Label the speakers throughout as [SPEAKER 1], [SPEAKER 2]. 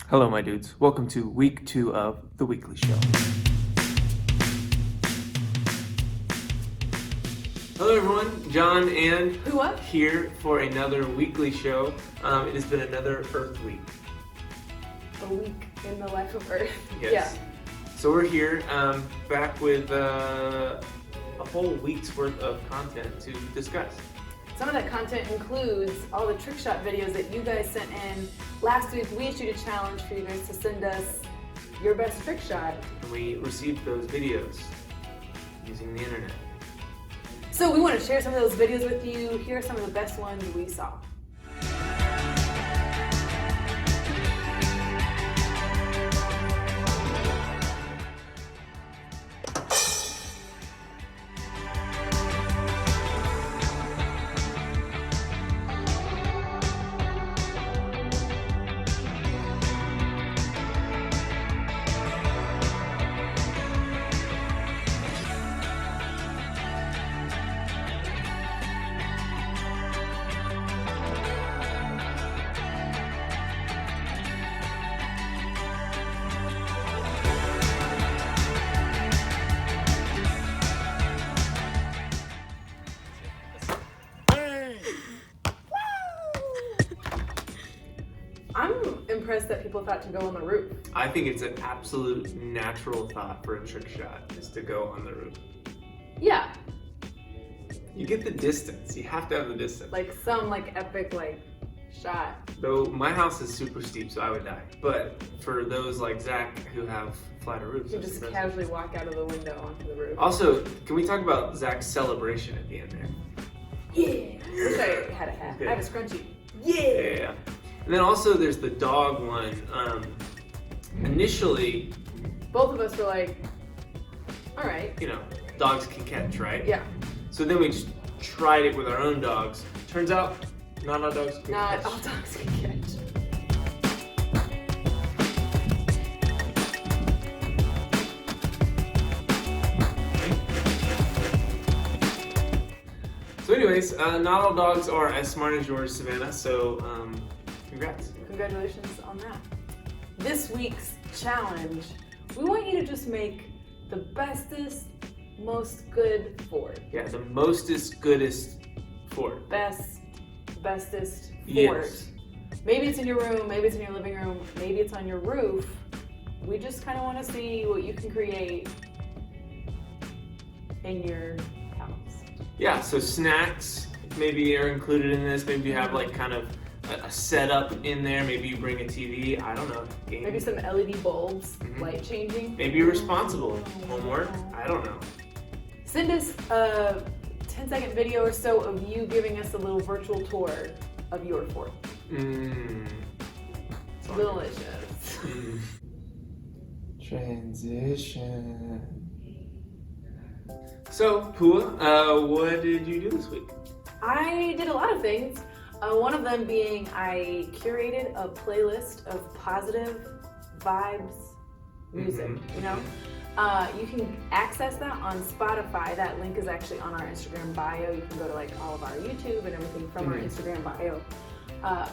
[SPEAKER 1] Hello, my dudes. Welcome to week 2 of The Weekly Show. Hello, everyone. John and
[SPEAKER 2] Pua
[SPEAKER 1] here for another weekly show. It has been another Earth week.
[SPEAKER 2] A week in the life of Earth.
[SPEAKER 1] Yes.
[SPEAKER 2] Yeah.
[SPEAKER 1] So we're here back with a whole week's worth of content to discuss.
[SPEAKER 2] Some of that content includes all the trick shot videos that you guys sent in. Last week we issued a challenge for you guys to send us your best trick shot.
[SPEAKER 1] And we received those videos using the internet.
[SPEAKER 2] So we want to share some of those videos with you. Here are some of the best ones we saw. I'm impressed that people thought to go on the roof.
[SPEAKER 1] I think it's an absolute natural thought for a trick shot is to go on the roof.
[SPEAKER 2] Yeah,
[SPEAKER 1] You get the distance. You have to have the distance.
[SPEAKER 2] like some epic shot.
[SPEAKER 1] Though my house is super steep, so I would die. But for those like Zach who have flatter roofs,
[SPEAKER 2] You
[SPEAKER 1] that's
[SPEAKER 2] just
[SPEAKER 1] impressive.
[SPEAKER 2] casually walk out of the window onto the roof.
[SPEAKER 1] Also, can we talk about Zach's celebration at the end there?
[SPEAKER 2] Yeah. Wish I had a hat. I have a scrunchie.
[SPEAKER 1] Yeah. And then also there's the dog one. Initially,
[SPEAKER 2] Both of us were like, all right.
[SPEAKER 1] you know, dogs can catch, right?
[SPEAKER 2] Yeah.
[SPEAKER 1] So then we just tried it with our own dogs. Turns out, not all dogs can
[SPEAKER 2] Not
[SPEAKER 1] catch.
[SPEAKER 2] all dogs can catch.
[SPEAKER 1] So anyways, not all dogs are as smart as yours, Savannah, so congrats.
[SPEAKER 2] Congratulations on that. This week's challenge, we want you to just make the bestest, most good Ford.
[SPEAKER 1] Yeah, the mostest, goodest Ford.
[SPEAKER 2] Bestest Ford.
[SPEAKER 1] Yes.
[SPEAKER 2] Maybe it's in your room, maybe it's in your living room, maybe it's on your roof. We just kind of want to see what you can create in your house.
[SPEAKER 1] Yeah, so snacks maybe are included in this. Maybe you have like kind of a setup in there. Maybe you bring a TV. I don't know. Game.
[SPEAKER 2] Maybe some LED bulbs,
[SPEAKER 1] Mhm.
[SPEAKER 2] light changing.
[SPEAKER 1] Maybe you're responsible. Homework. I don't know.
[SPEAKER 2] Send us a 10-second video or so of you giving us a little virtual tour of your Ford.
[SPEAKER 1] Mmm.
[SPEAKER 2] Delicious.
[SPEAKER 1] Transition. So, Pua, what did you do this week?
[SPEAKER 2] I did a lot of things. One of them being I curated a playlist of positive vibes music,
[SPEAKER 1] Mhm.
[SPEAKER 2] you know? You can access that on Spotify. That link is actually on our Instagram bio. You can go to all of our YouTube and everything from our
[SPEAKER 1] Mhm.
[SPEAKER 2] Instagram bio.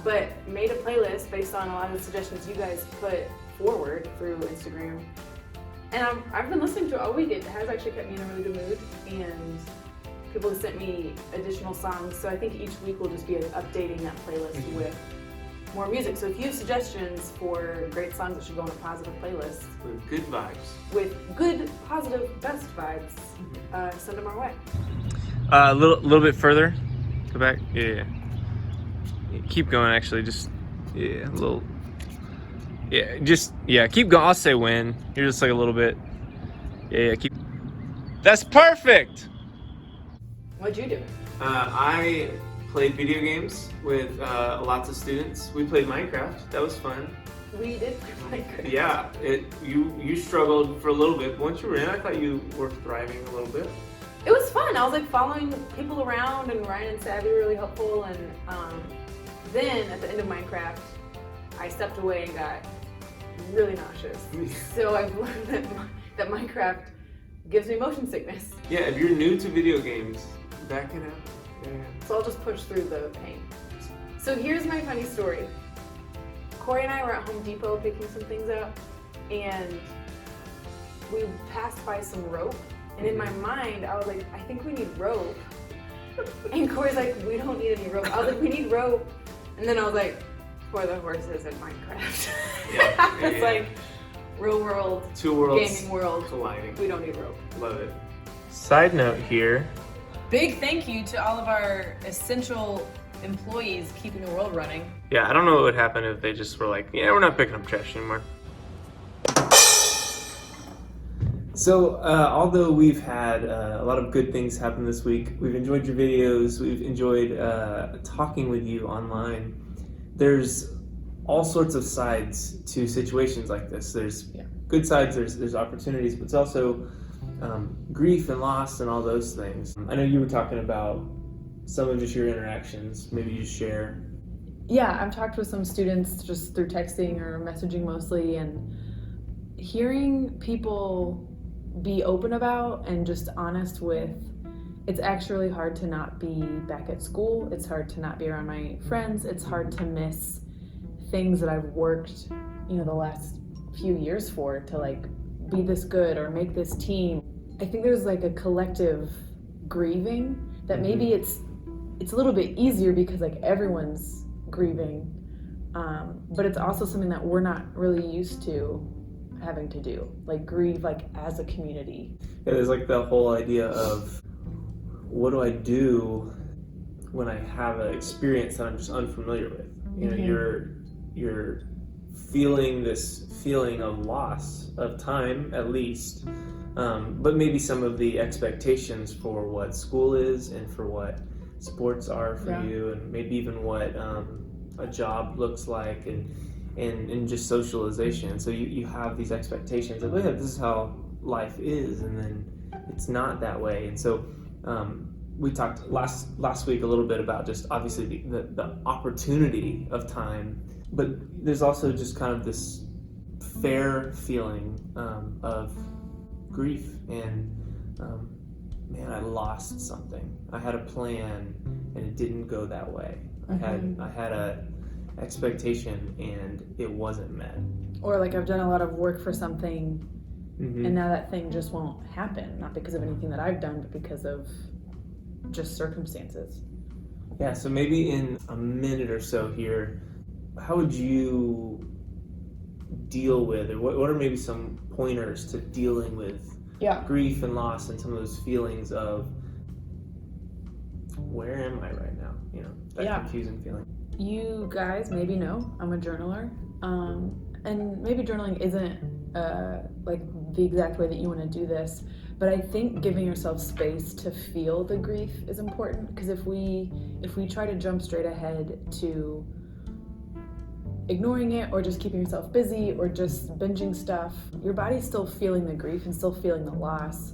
[SPEAKER 2] But made a playlist based on a lot of the suggestions you guys put forward through Instagram. And I've been listening to it all week. It has actually kept me in a really good mood. And people have sent me additional songs. So I think each week we'll just be updating that playlist
[SPEAKER 1] Mhm.
[SPEAKER 2] with more music. So if you have suggestions for great songs that should go on a positive playlist
[SPEAKER 1] With good vibes.
[SPEAKER 2] with good, positive, best vibes, send them our way.
[SPEAKER 1] A little bit further. Go back. Yeah. Keep going. Actually, just a little. Yeah. Keep going. I'll say when. You're just a little bit. Yeah. Keep. That's perfect.
[SPEAKER 2] What'd you do?
[SPEAKER 1] I played video games with lots of students. We played Minecraft. That was fun.
[SPEAKER 2] We did play Minecraft.
[SPEAKER 1] Yeah. You struggled for a little bit. But once you were in, I thought you were thriving a little bit.
[SPEAKER 2] It was fun. I was following people around, and Ryan and Savvy were really helpful. And then at the end of Minecraft, I stepped away and got really nauseous. So I've learned that Minecraft gives me motion sickness.
[SPEAKER 1] Yeah, if you're new to video games, that can happen. Yeah.
[SPEAKER 2] So I'll just push through the pain. So here's my funny story. Corey and I were at Home Depot picking some things up, and we passed by some rope. And in my mind, I was like, I think we need rope. And Corey's like, we don't need any rope. I was like, we need rope. And then I was like, for the horses in Minecraft. It's like real world,
[SPEAKER 1] two worlds
[SPEAKER 2] gaming world
[SPEAKER 1] colliding.
[SPEAKER 2] We don't need rope.
[SPEAKER 1] Love it. Side note here.
[SPEAKER 3] Big thank you to all of our essential employees keeping the world running.
[SPEAKER 1] Yeah, I don't know what would happen if they just were like, yeah, we're not picking up trash anymore. So, although we've had a lot of good things happen this week, we've enjoyed your videos, we've enjoyed talking with you online, there's all sorts of sides to situations like this. There's good sides, there's opportunities, but it's also grief and loss and all those things. I know you were talking about some of just your interactions. Maybe you share.
[SPEAKER 3] Yeah, I've talked with some students just through texting or messaging mostly, and hearing people be open about and just honest with, it's actually really hard to not be back at school. It's hard to not be around my friends. It's hard to miss things that I've worked, the last few years for, to like be this good or make this team. I think there's like a collective grieving that maybe it's a little bit easier because like everyone's grieving, but it's also something that we're not really used to having to do, like grieve like as a community.
[SPEAKER 1] Yeah, there's like the whole idea of what do I do when I have an experience that I'm just unfamiliar with. You're feeling this feeling of loss of time, at least, but maybe some of the expectations for what school is and for what sports are for you, and maybe even what a job looks like, and just socialization. So you have these expectations of, this is how life is, and then it's not that way. And so we talked last week a little bit about just obviously the opportunity of time, but there's also just kind of this fair feeling of grief and man, I lost something. I had a plan and it didn't go that way. I had a expectation and it wasn't met.
[SPEAKER 3] Or like I've done a lot of work for something and now that thing just won't happen, not because of anything that I've done, but because of just circumstances.
[SPEAKER 1] Yeah, so maybe in a minute or so here, how would you deal with, or what are maybe some pointers to dealing with grief and loss and some of those feelings of where am I right now? That confusing feeling.
[SPEAKER 3] You guys maybe know I'm a journaler, and maybe journaling isn't like the exact way that you want to do this, but I think giving yourself space to feel the grief is important, because if we try to jump straight ahead to ignoring it or just keeping yourself busy or just binging stuff, your body's still feeling the grief and still feeling the loss.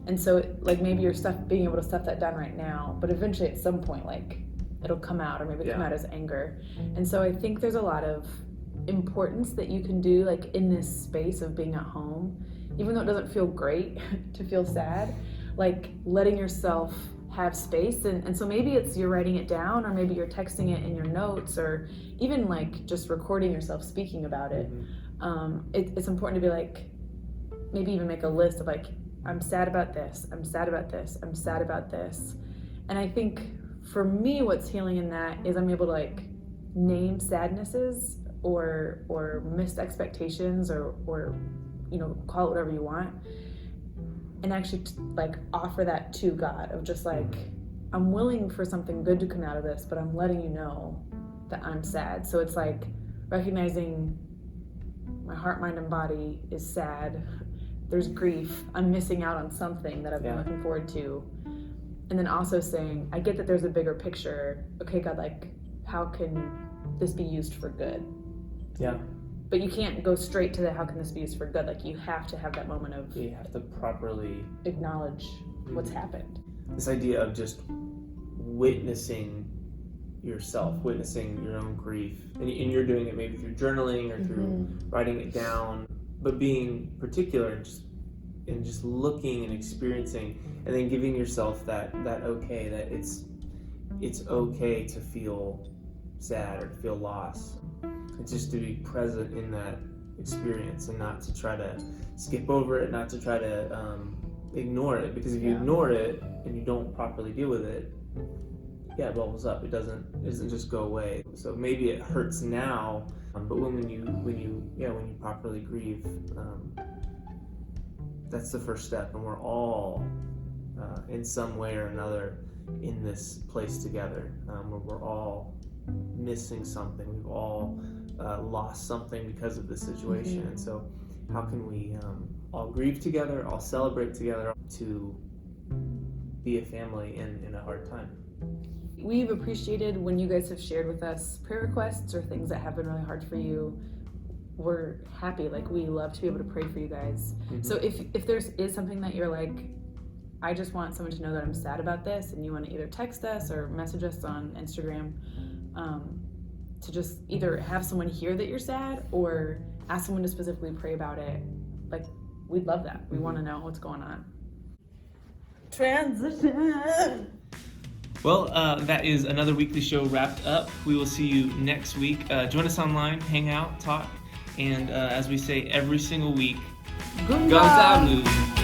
[SPEAKER 3] And so like maybe you're being able to stuff that down right now, but eventually at some point like it'll come out, or maybe come out as anger. And so I think there's a lot of importance that you can do like in this space of being at home, even though it doesn't feel great to feel sad, like letting yourself have space. And so maybe it's you're writing it down, or maybe you're texting it in your notes, or even like just recording yourself speaking about it. It's important to be like, maybe even make a list of like, I'm sad about this, I'm sad about this, I'm sad about this. And I think for me what's healing in that is I'm able to like name sadnesses or missed expectations or call it whatever you want, and actually like offer that to God of just like, I'm willing for something good to come out of this, but I'm letting you know that I'm sad. So it's like recognizing my heart, mind, and body is sad. There's grief. I'm missing out on something that I've been looking forward to. And then also saying, I get that there's a bigger picture. Okay, God, like, how can this be used for good?
[SPEAKER 1] Yeah.
[SPEAKER 3] But you can't go straight to the how can this be used for good. Like, you have to have that moment of...
[SPEAKER 1] You have to properly...
[SPEAKER 3] acknowledge what's happened.
[SPEAKER 1] This idea of just witnessing yourself, witnessing your own grief. And you're doing it maybe through journaling or through writing it down, but being particular and just looking and experiencing, and then giving yourself that okay, that it's okay to feel sad or to feel loss. and just to be present in that experience and not to try to skip over it, not to try to ignore it, because if you ignore it and you don't properly deal with it, it bubbles up. It doesn't just go away. So maybe it hurts now, but when you properly grieve, that's the first step. And we're all in some way or another in this place together, where we're all missing something. We've all lost something because of this situation. And so how can we all grieve together, all celebrate together, to be a family in a hard time?
[SPEAKER 3] We've appreciated when you guys have shared with us prayer requests or things that have been really hard for you. We're happy, like we love to be able to pray for you guys. So if there is something that you're like, I just want someone to know that I'm sad about this, and you want to either text us or message us on Instagram, to just either have someone hear that you're sad or ask someone to specifically pray about it, like we'd love that. We want to know what's going on. Transition.
[SPEAKER 1] Well, that is another weekly show wrapped up. We will see you next week. Join us online, hang out, talk, and as we say every single week,
[SPEAKER 3] Gunga!
[SPEAKER 1] Gonzalo.